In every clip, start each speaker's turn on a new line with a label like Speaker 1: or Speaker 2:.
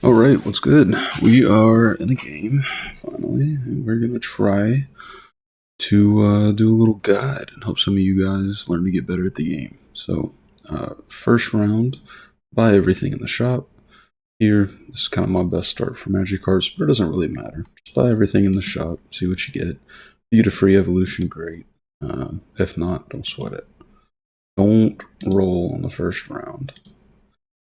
Speaker 1: Alright, what's good? We are in a game, finally, and we're gonna try to do a little guide and help some of you guys learn to get better at the game. So, first round, buy everything in the shop. Here, this is kind of my best start for magic cards, but it doesn't really matter. Just buy everything in the shop, see what you get. If you get a free evolution, great. If not, don't sweat it. Don't roll on the first round.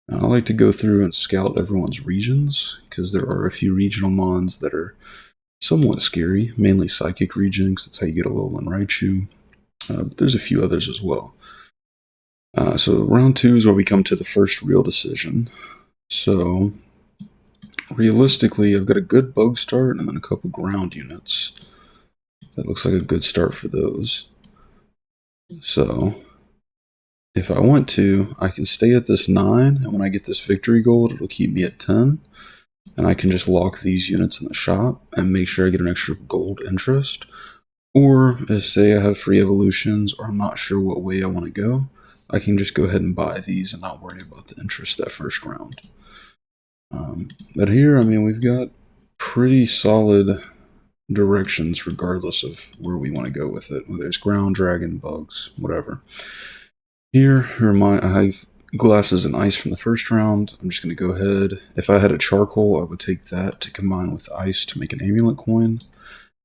Speaker 1: Now, I like to go through and scout everyone's regions, because there are a few regional mons that are somewhat scary, mainly psychic regions. That's how you get a Alolan Raichu, but there's a few others as well. So round 2 is where we come to the first real decision. So realistically, I've got a good bug start and then a couple ground units. That looks like a good start for those. So if I want to, I can stay at this 9, and when I get this victory gold, it'll keep me at 10. And I can just lock these units in the shop and make sure I get an extra gold interest. Or if, say, I have free evolutions or I'm not sure what way I want to go, I can just go ahead and buy these and not worry about the interest that first round. But here, I mean, we've got pretty solid directions regardless of where we want to go with it, whether it's ground, dragon, bugs, whatever. Here I have glasses and ice from the first round. I'm just going to go ahead. If I had a charcoal, I would take that to combine with ice to make an amulet coin.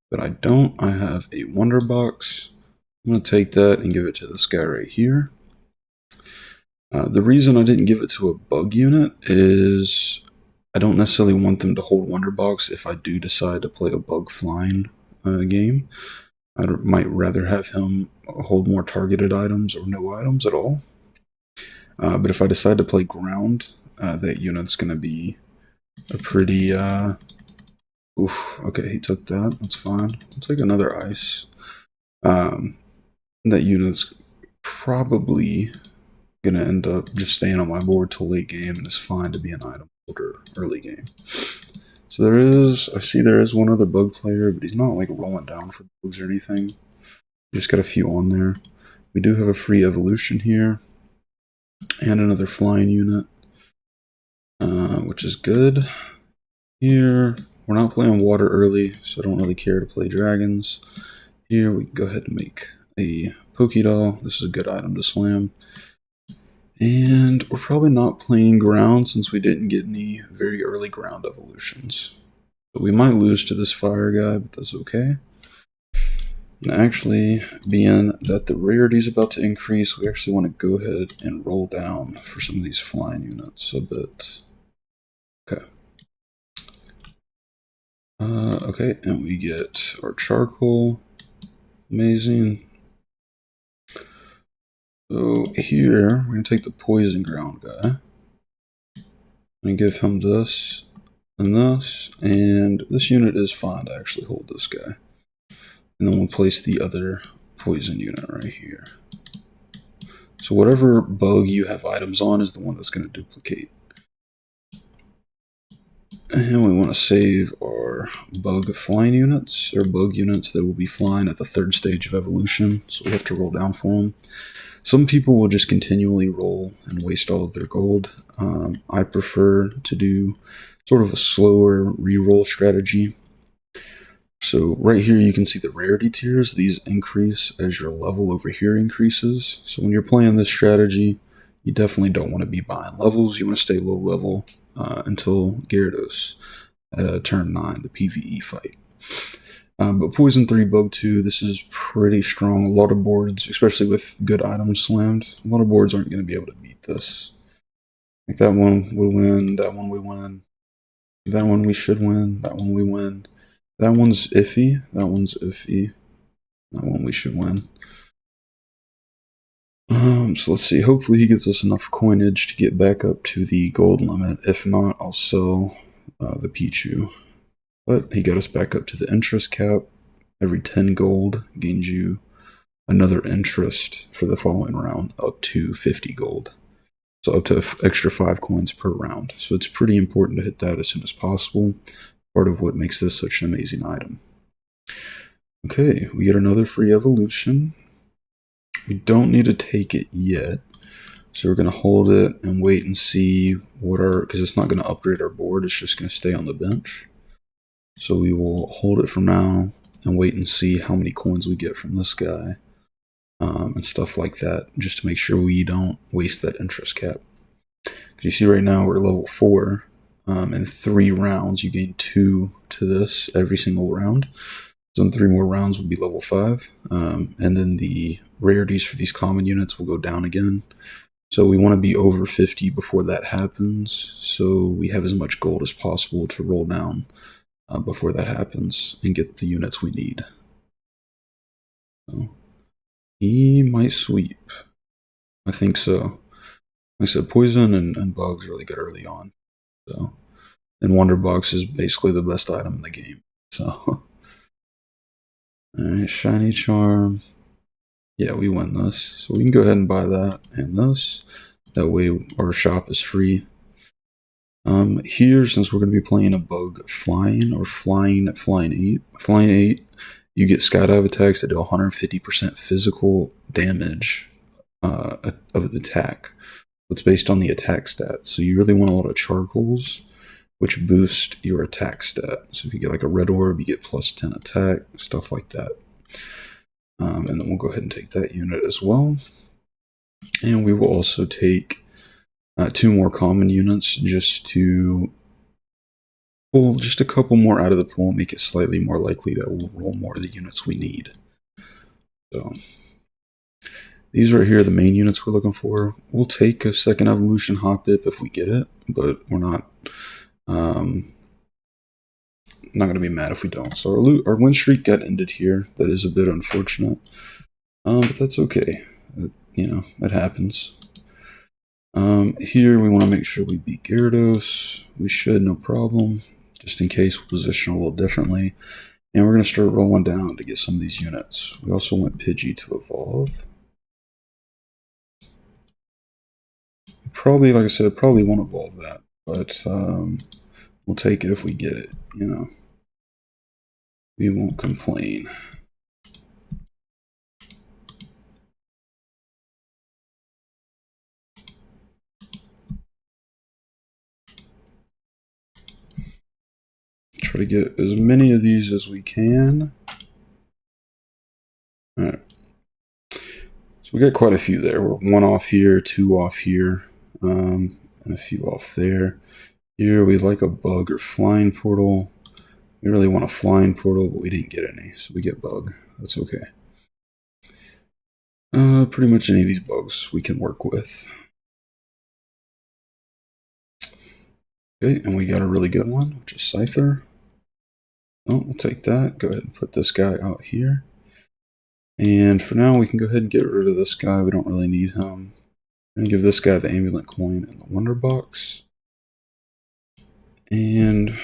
Speaker 1: But I don't. I have a wonder box. I'm going to take that and give it to this guy right here. The reason I didn't give it to a bug unit is I don't necessarily want them to hold wonder box if I do decide to play a bug flying game. I might rather have him hold more targeted items or no items at all. But if I decide to play ground, that unit's going to be a pretty... oof, okay, he took that. That's fine. I'll take another ice. That unit's probably going to end up just staying on my board till late game, and it's fine to be an item holder early game. So I see there is one other bug player, but he's not like rolling down for bugs or anything. Just got a few on there. We do have a free evolution here, and another flying unit, which is good. Here, we're not playing water early, so I don't really care to play dragons. Here, we can go ahead and make a Pokédoll. This is a good item to slam. And we're probably not playing ground since we didn't get any very early ground evolutions. So we might lose to this fire guy, but that's okay. And actually, being that the rarity is about to increase, we actually want to go ahead and roll down for some of these flying units a bit. Okay. Okay, and we get our charcoal. Amazing. So here, we're going to take the poison ground guy and give him this and this, and this unit is fine to actually hold this guy. And then we'll place the other poison unit right here. So whatever bug you have items on is the one that's going to duplicate. And we want to save our bug flying units, or bug units that will be flying at the 3rd stage of evolution, so we have to roll down for them. Some people will just continually roll and waste all of their gold. I prefer to do sort of a slower reroll strategy. So right here you can see the rarity tiers. These increase as your level over here increases. So when you're playing this strategy, you definitely don't want to be buying levels. You want to stay low level until Gyarados at turn 9, the PvE fight. But Poison 3, Bug 2, this is pretty strong. A lot of boards, especially with good items slammed, a lot of boards aren't going to be able to beat this. Like that one we win, that one we win, that one we should win, that one we win. That one's iffy, that one's iffy, that one we should win. So let's see, hopefully he gets us enough coinage to get back up to the gold limit. If not, I'll sell the Pichu. But he got us back up to the interest cap. Every 10 gold gains you another interest for the following round, up to 50 gold. So up to extra 5 coins per round. So it's pretty important to hit that as soon as possible. Part of what makes this such an amazing item. Okay, we get another free evolution. We don't need to take it yet. So we're going to hold it and wait and see what because it's not going to upgrade our board, it's just going to stay on the bench. So we will hold it for now and wait and see how many coins we get from this guy and stuff like that, just to make sure we don't waste that interest cap. Because you see right now we're level 4. In 3 rounds, you gain 2 to this every single round. So in 3 more rounds, we'll be level 5. And then the rarities for these common units will go down again. So we want to be over 50 before that happens, so we have as much gold as possible to roll down before that happens and get the units we need. So he might sweep. I think so. Like I said, poison and bugs really good early on. So, and Wonder Box is basically the best item in the game. So, alright, Shiny Charm. Yeah, we win this. So we can go ahead and buy that and this. That way our shop is free. Here, since we're going to be playing a bug flying or flying 8, you get skydive attacks that do 150% physical damage of the attack. It's based on the attack stat. So you really want a lot of charcoals, which boost your attack stat. So if you get like a red orb, you get plus 10 attack, stuff like that. And then we'll go ahead and take that unit as well. And we will also take 2 more common units just to pull just a couple more out of the pool, make it slightly more likely that we'll roll more of the units we need. So these right here are the main units we're looking for. We'll take a second evolution Hoppip if we get it, but we're not going to be mad if we don't. So our win streak got ended here. That is a bit unfortunate, but that's okay. It happens. Here we want to make sure we beat Gyarados. We should, no problem. Just in case, we'll position a little differently. And we're going to start rolling down to get some of these units. We also want Pidgey to evolve. Probably, like I said, probably won't evolve that, but we'll take it if we get it, We won't complain. Try to get as many of these as we can. Alright. So we got quite a few there. We're 1 off here, 2 off here, and a few off there. Here we like a bug or flying portal. We really want a flying portal, but we didn't get any, so we get bug. That's okay. Pretty much any of these bugs we can work with. Okay, and we got a really good one, which is Scyther. Oh, we'll take that. Go ahead and put this guy out here. And for now, we can go ahead and get rid of this guy. We don't really need him. I'm going to give this guy the Amulet Coin and the Wonder Box. And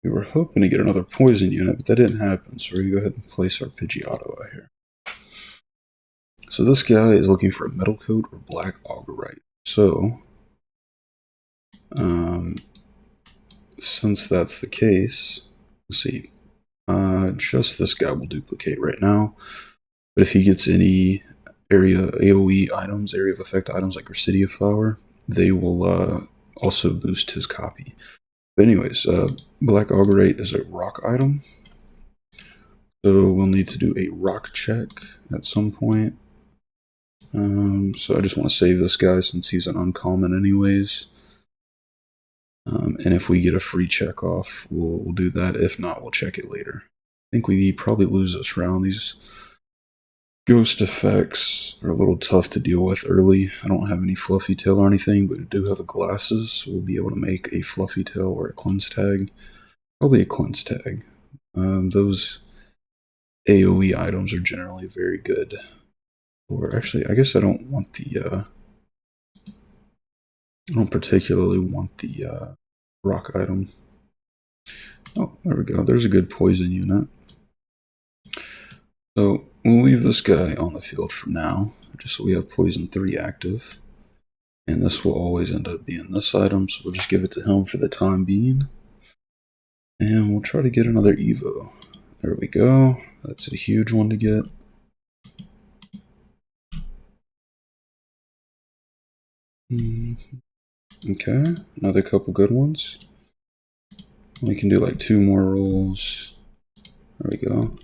Speaker 1: we were hoping to get another Poison unit, but that didn't happen. So we're going to go ahead and place our Pidgeotto out here. So this guy is looking for a Metal Coat or Black Augerite. So, since that's the case, let's see. Just this guy will duplicate right now. But if he gets any area AoE items, area of effect items like Gracidia Flower, they will also boost his copy. But anyways, Black Augerite is a rock item. So we'll need to do a rock check at some point. So I just want to save this guy since he's an uncommon anyways. And if we get a free check off, we'll do that. If not, we'll check it later. I think we probably lose this round. These ghost effects are a little tough to deal with early. I don't have any Fluffy Tail or anything, but we do have a glasses, so we'll be able to make a Fluffy Tail or a Cleanse Tag. Probably a Cleanse Tag. Those AoE items are generally very good. Or actually, I guess I don't want the... I don't particularly want the rock item. Oh, there we go. There's a good poison unit. So we'll leave this guy on the field for now, just so we have poison 3 active. And this will always end up being this item, so we'll just give it to him for the time being. And we'll try to get another Evo. There we go. That's a huge one to get. Okay, another couple good ones. We can do like 2 more rolls. There we go.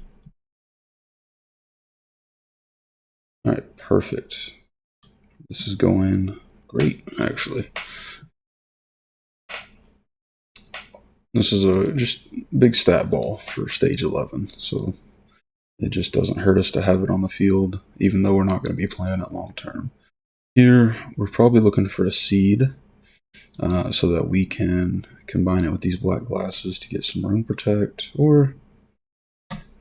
Speaker 1: Alright, perfect. This is going great, actually. This is a just big stat ball for stage 11, so it just doesn't hurt us to have it on the field, even though we're not going to be playing it long term. Here, we're probably looking for a seed, so that we can combine it with these black glasses to get some room protect, or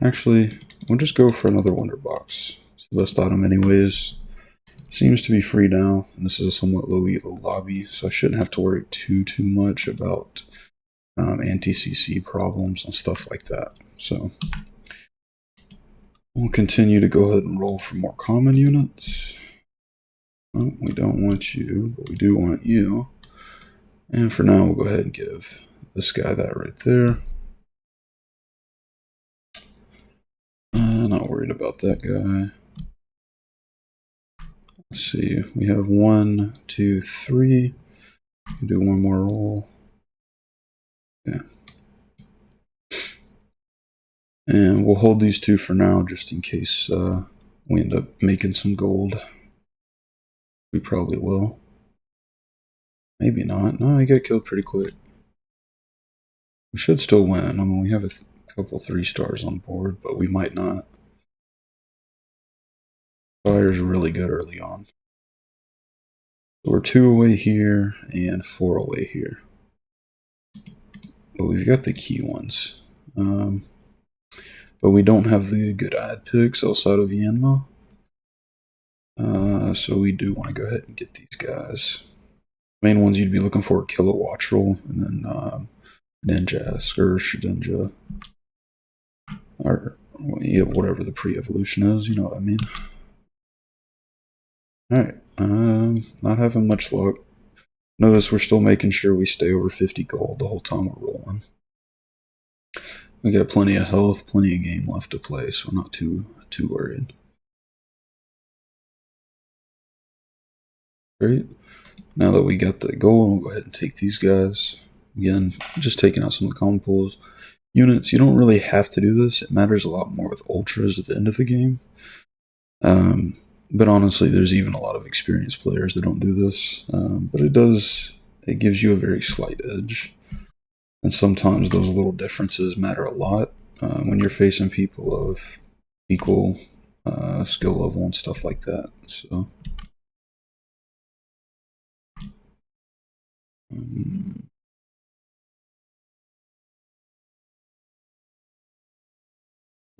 Speaker 1: actually, we'll just go for another wonder box. It's the best item anyways. Seems to be free now, and this is a somewhat low elo lobby, so I shouldn't have to worry too much about anti-CC problems and stuff like that. So we'll continue to go ahead and roll for more common units. Oh, we don't want you, but we do want you. And for now, we'll go ahead and give this guy that right there. Not worried about that guy. Let's see, we have 1, 2, 3. We'll do one more roll. Yeah. And we'll hold these 2 for now, just in case we end up making some gold. We probably will. Maybe not. No, he got killed pretty quick. We should still win. I mean, we have a couple 3 stars on board, but we might not. Fire's really good early on. So we're 2 away here and 4 away here. But we've got the key ones. But we don't have the good ad picks outside of Yanma. So we do want to go ahead and get these guys. Main ones you'd be looking for are Kilowatt Roll and then Ninja, Scourge, Ninja, or yeah, whatever the pre-evolution is, you know what I mean. Alright, not having much luck. Notice we're still making sure we stay over 50 gold the whole time we're rolling. We got plenty of health, plenty of game left to play, so I'm not too worried. Great. Now that we got the gold, we'll go ahead and take these guys. Again, just taking out some of the common pools. Units, you don't really have to do this. It matters a lot more with ultras at the end of the game. But honestly, there's even a lot of experienced players that don't do this. But it gives you a very slight edge. And sometimes those little differences matter a lot when you're facing people of equal skill level and stuff like that. So,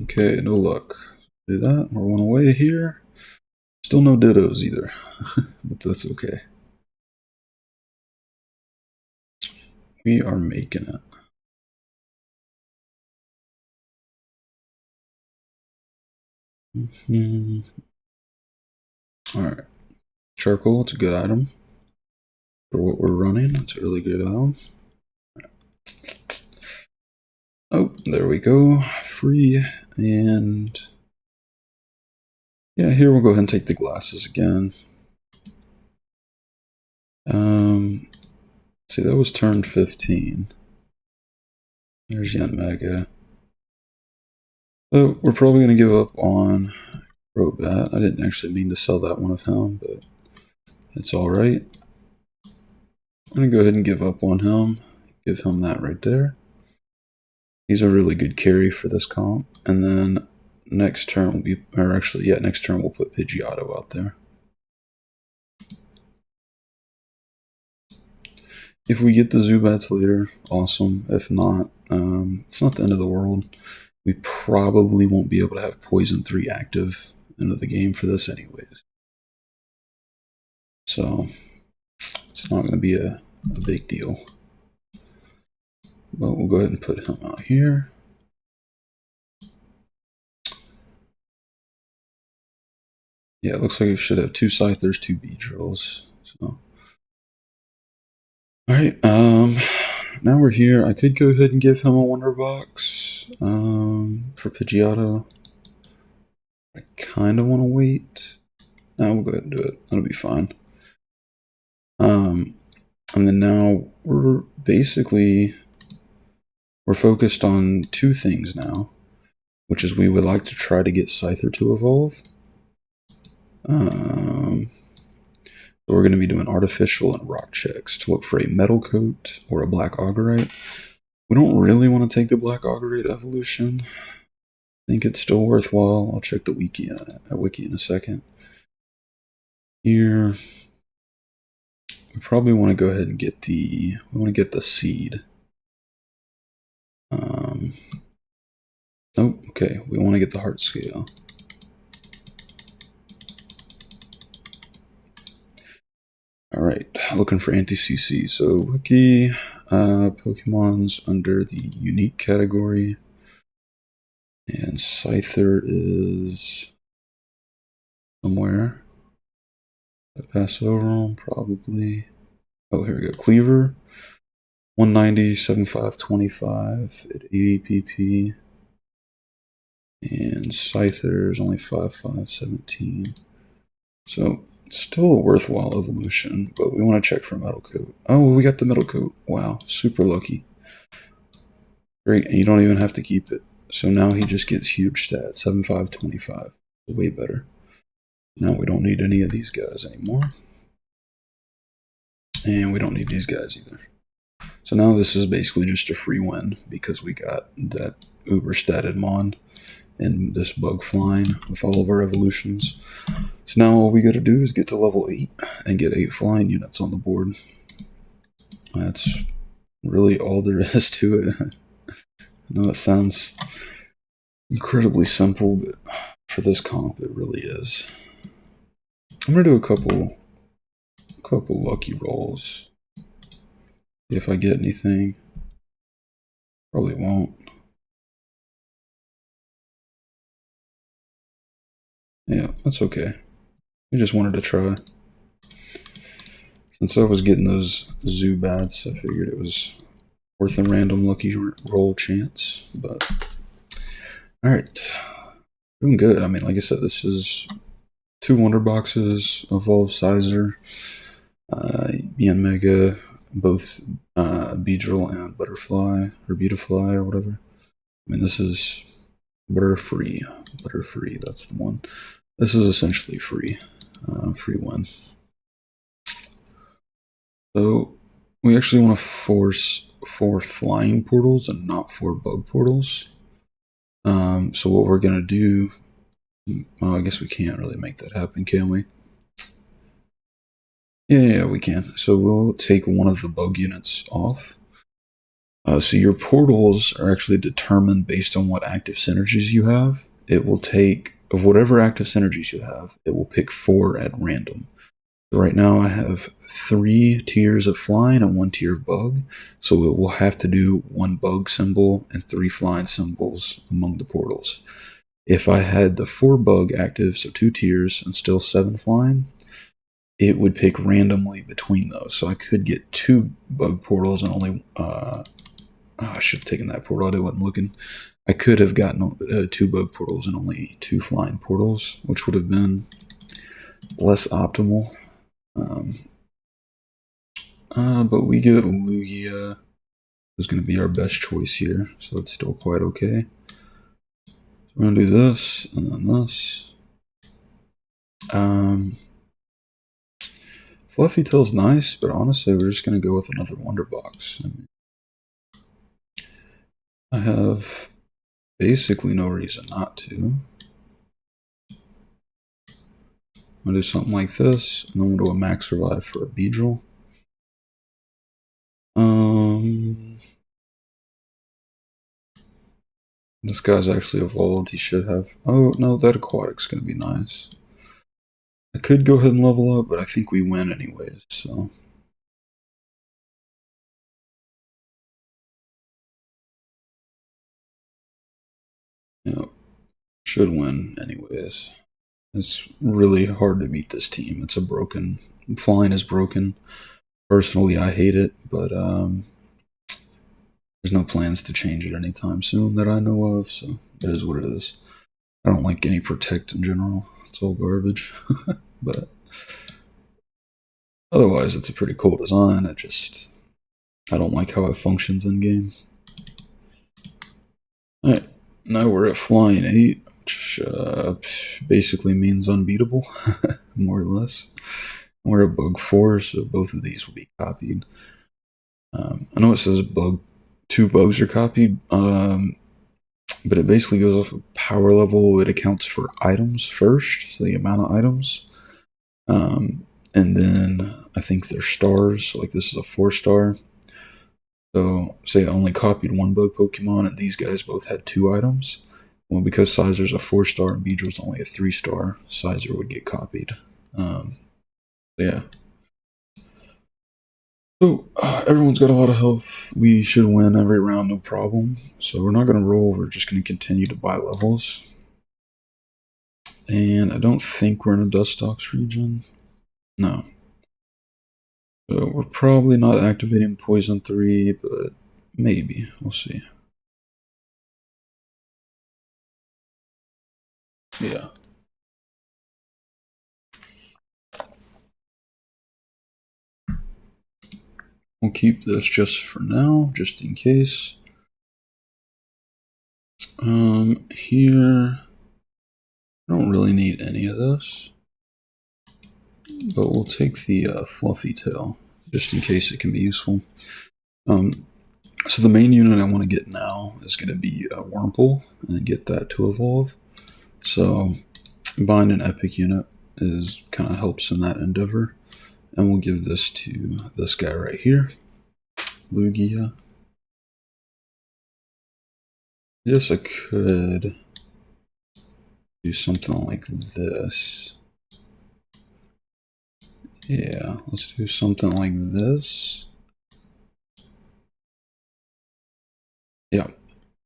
Speaker 1: okay, no luck. Do that. We're 1 away here. Still no dittos either, but that's okay. We are making it. Alright. Charcoal, it's a good item. For what we're running, it's a really good item. Oh, there we go. Free. And yeah, here we'll go ahead and take the glasses again. See, that was turn 15. There's Yen Mega. So we're probably going to give up on Robat. I didn't actually mean to sell that one of him, but it's alright. I'm going to go ahead and give up on him. Give him that right there. He's a really good carry for this comp. And then next turn will be, or actually, yeah, next turn we'll put Pidgeotto out there. If we get the Zubats later, awesome. If not, it's not the end of the world. We probably won't be able to have Poison 3 active into the game for this anyways. So, it's not going to be a big deal. But we'll go ahead and put him out here. Yeah, it looks like we should have 2 Scythers, 2 Beedrills. So, alright, now we're here. I could go ahead and give him a Wonder Box for Pidgeotto. I kind of want to wait. No, we'll go ahead and do it. That'll be fine. And then now we're focused on two things now, which is we would like to try to get Scyther to evolve. So we're going to be doing artificial and rock checks to look for a metal coat or a black augurite. We don't really want to take the black augurite evolution. I think it's still worthwhile. I'll check the wiki in a second. Here, we probably want to go ahead and get the seed. Oh, okay. We want to get the heart scale. All right, looking for anti-CC. So wiki, Pokemon's under the unique category, and Scyther is somewhere. I pass over them probably. Oh, here we go. Cleaver, 190, 7525 at 80 PP. And Scyther is only 5517. So still a worthwhile evolution, but we want to check for Metal Coat. Oh, we got the Metal Coat. Wow, super lucky. Great, and you don't even have to keep it. So now he just gets huge stats, 7525. Way better. Now we don't need any of these guys anymore. And we don't need these guys either. So now this is basically just a free win because we got that uber statted Mon and this bug flying with all of our evolutions. So now all we gotta do is get to level 8 and get 8 flying units on the board. That's really all there is to it. I know it sounds incredibly simple, but for this comp it really is. I'm gonna do a couple lucky rolls. See if I get anything. Probably won't. Yeah, that's okay. I just wanted to try. Since I was getting those Zubats, I figured it was worth a random lucky roll chance. But alright. Doing good. I mean, like I said, this is 2 Wonder Boxes, Evolve Sizer, Mega, both Beedrill and Butterfly, or Beautifly, or whatever. I mean, this is Butterfree, that's the one. This is essentially free, free one. So we actually want to force 4 flying portals and not 4 bug portals. So what we're gonna do, well, I guess we can't really make that happen, can we? Yeah, we can. So we'll take one of the bug units off. So your portals are actually determined based on what active synergies you have. It will take, of whatever active synergies you have, it will pick 4 at random. So right now I have 3 tiers of flying and 1 tier of bug. So it will have to do 1 bug symbol and 3 flying symbols among the portals. If I had the 4 bug active, so 2 tiers and still 7 flying, it would pick randomly between those. So I could get 2 bug portals and only I should have taken that portal. I wasn't looking. I could have gotten 2 bug portals and only 2 flying portals, which would have been less optimal. But we get Lugia, who's going to be our best choice here, so it's still quite okay. So we're going to do this, and then this. Fluffy Tail's nice, but honestly, we're just going to go with another Wonder Box. I have basically no reason not to. I'm going to do something like this, and then we'll do a Max Revive for a Beedrill. This guy's actually evolved. He should have. Oh, no, that Aquatic's going to be nice. I could go ahead and level up, but I think we win anyways, so. Yeah, should win anyways. It's really hard to beat this team. It's a broken. Flying is broken. Personally, I hate it, but there's no plans to change it anytime soon that I know of, so it is what it is. I don't like any Protect in general. It's all garbage. But Otherwise, it's a pretty cool design. I don't like how it functions in game. Alright, now we're at flying 8, which basically means unbeatable, more or less. We're at bug 4, so both of these will be copied. I know it says two bugs are copied, but it basically goes off of power level. It accounts for items first, so the amount of items. And then I think they're stars, so like this is a 4-star. So say I only copied one bug Pokemon and these guys both had 2 items. Well, because Sizer's a 4-star and Beedrill's only a 3-star, Sizer would get copied. Yeah. So everyone's got a lot of health. We should win every round, no problem. So we're not going to roll. We're just going to continue to buy levels. And I don't think we're in a Dustox region. No. So we're probably not activating Poison 3, but maybe. We'll see. Yeah. We'll keep this just for now, just in case. Here, I don't really need any of this, but we'll take the fluffy tail, just in case it can be useful. So the main unit I want to get now is going to be Wurmple, and get that to evolve. So buying an epic unit is kind of helps in that endeavor. And we'll give this to this guy right here, Lugia. Yes, I could do something like this. Yeah, let's do something like this. Yeah.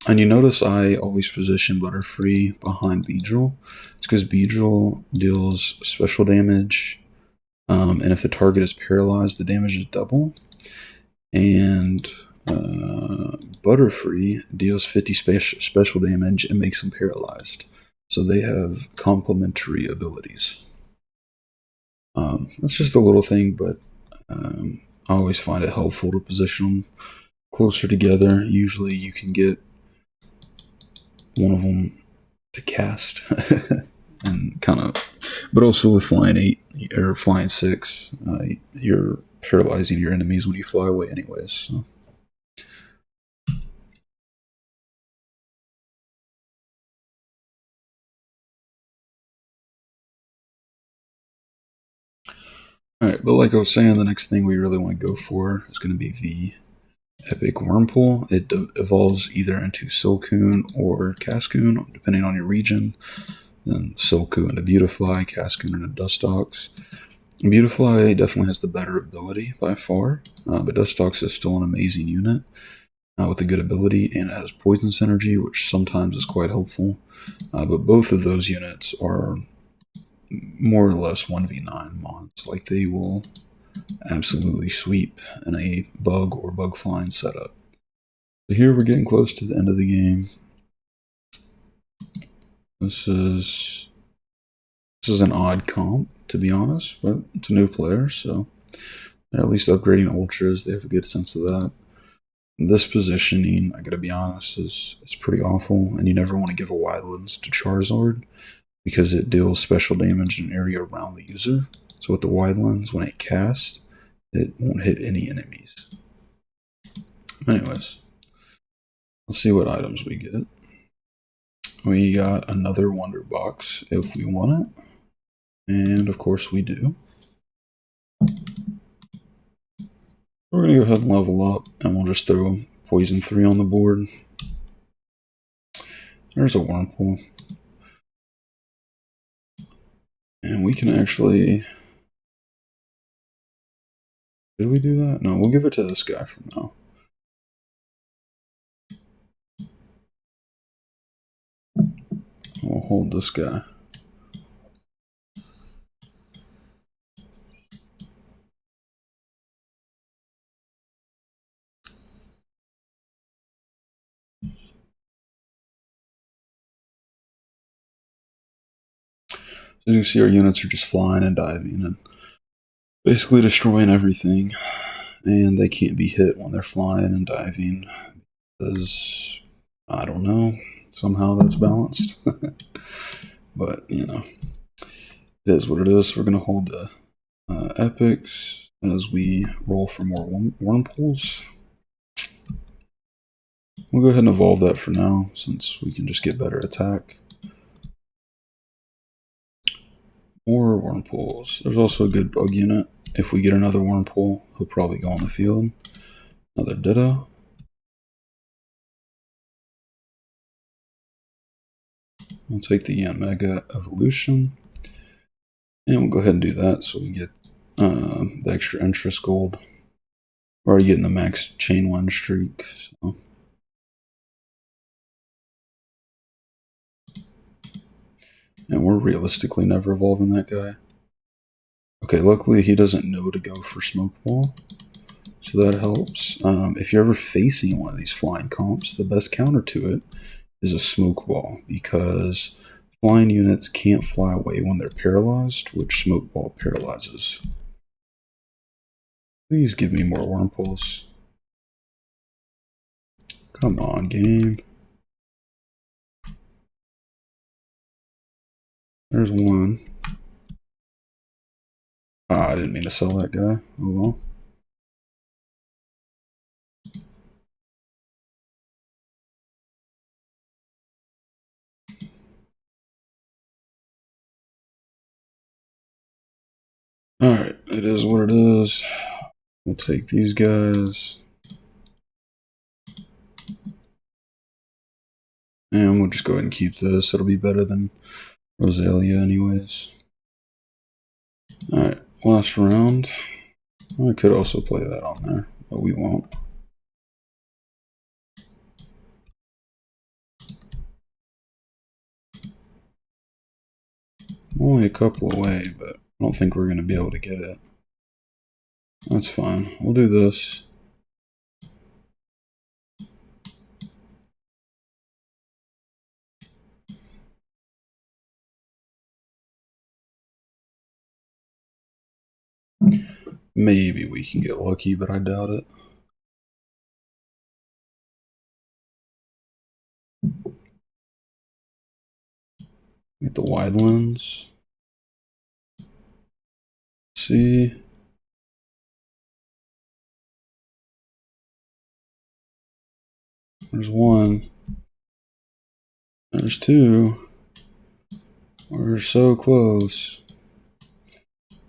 Speaker 1: And you notice I always position Butterfree behind Beedrill. It's because Beedrill deals special damage, and if the target is paralyzed, the damage is double. And Butterfree deals 50 special damage and makes them paralyzed. So they have complementary abilities. That's just a little thing, but I always find it helpful to position them closer together. Usually you can get one of them to cast and kind of, but also with flying 8 or flying 6, you're paralyzing your enemies when you fly away anyways. So. Alright, but like I was saying, the next thing we really want to go for is going to be the Epic Wurmple. It evolves either into Silcoon or Cascoon, depending on your region. Then Silcoon into Beautifly, Cascoon into Dustox. Beautifly definitely has the better ability by far, but Dustox is still an amazing unit with a good ability, and it has Poison Synergy, which sometimes is quite helpful. But both of those units are more or less 1v9 mods. Like, they will absolutely sweep in a bug or bug flying setup. So here we're getting close to the end of the game. This is an odd comp, to be honest, but it's a new player, so they're at least upgrading ultras. They have a good sense of that. This positioning, I gotta be honest, is pretty awful, and you never want to give a Wildlands to Charizard because it deals special damage in an area around the user. So with the Wildlands, when it casts, it won't hit any enemies. Anyways, let's see what items we get. We got another Wonder Box if we want it, and of course we do. We're gonna go ahead and level up, and we'll just throw Poison 3 on the board. There's a Wurmple. And we can actually... Did we do that? No, we'll give it to this guy for now. We'll hold this guy. So you can see our units are just flying and diving, and basically destroying everything, and they can't be hit when they're flying and diving because I don't know, somehow that's balanced. But you know, it is what it is. We're gonna hold the epics as we roll for more worm pools. We'll go ahead and evolve that for now, since we can just get better attack. More worm pools. There's also a good bug unit. If we get another worm pool, he'll probably go on the field. Another ditto. We'll take the Mega Evolution. And we'll go ahead and do that so we get the extra interest gold. We're already getting the max chain one streak. So. And we're realistically never evolving that guy. Okay, luckily he doesn't know to go for Smoke Ball, so that helps. If you're ever facing one of these flying comps, the best counter to it is a Smoke Ball, because flying units can't fly away when they're paralyzed, which Smoke Ball paralyzes. Please give me more worm pulls. Come on, game. There's one. Ah, I didn't mean to sell that guy. Oh well. Alright, it is what it is. We'll take these guys. And we'll just go ahead and keep this. It'll be better than Rosalia anyways. Alright, last round. I could also play that on there, but we won't. Only a couple away, but I don't think we're going to be able to get it. That's fine. We'll do this. Maybe we can get lucky, but I doubt it. Get the wide lens. See. There's one. There's two. We're so close.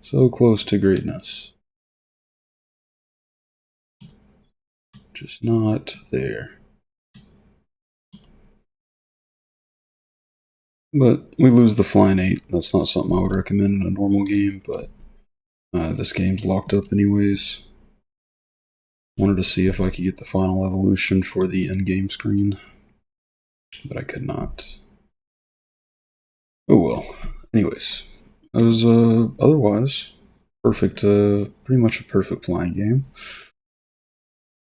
Speaker 1: So close to greatness. Just not there. But we lose the flying 8. That's not something I would recommend in a normal game, but this game's locked up anyways. Wanted to see if I could get the final evolution for the endgame screen, but I could not. Oh well. Anyways, it was otherwise perfect. Pretty much a perfect flying game.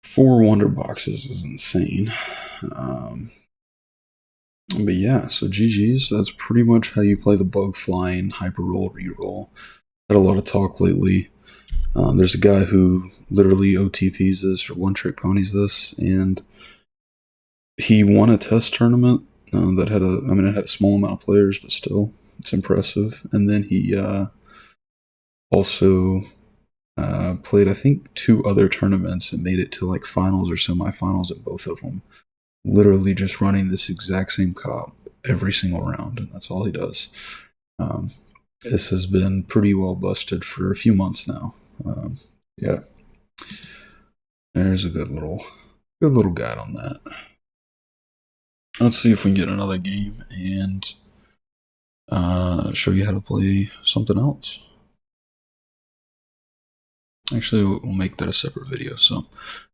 Speaker 1: 4 wonder boxes is insane. But yeah, so GG's. That's pretty much how you play the bug flying hyper roll reroll. Had a lot of talk lately. There's a guy who literally OTPs this or one trick ponies this, and he won a test tournament that had it had a small amount of players, but still, it's impressive. And then he also played, I think, 2 other tournaments and made it to like finals or semifinals at both of them. Literally just running this exact same comp every single round, and that's all he does. This has been pretty well busted for a few months now. Yeah, there's a good little guide on that. Let's see if we can get another game and show you how to play something else. Actually, we'll make that a separate video. So,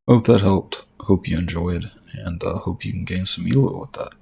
Speaker 1: hope that helped. Hope you enjoyed, and hope you can gain some elo with that.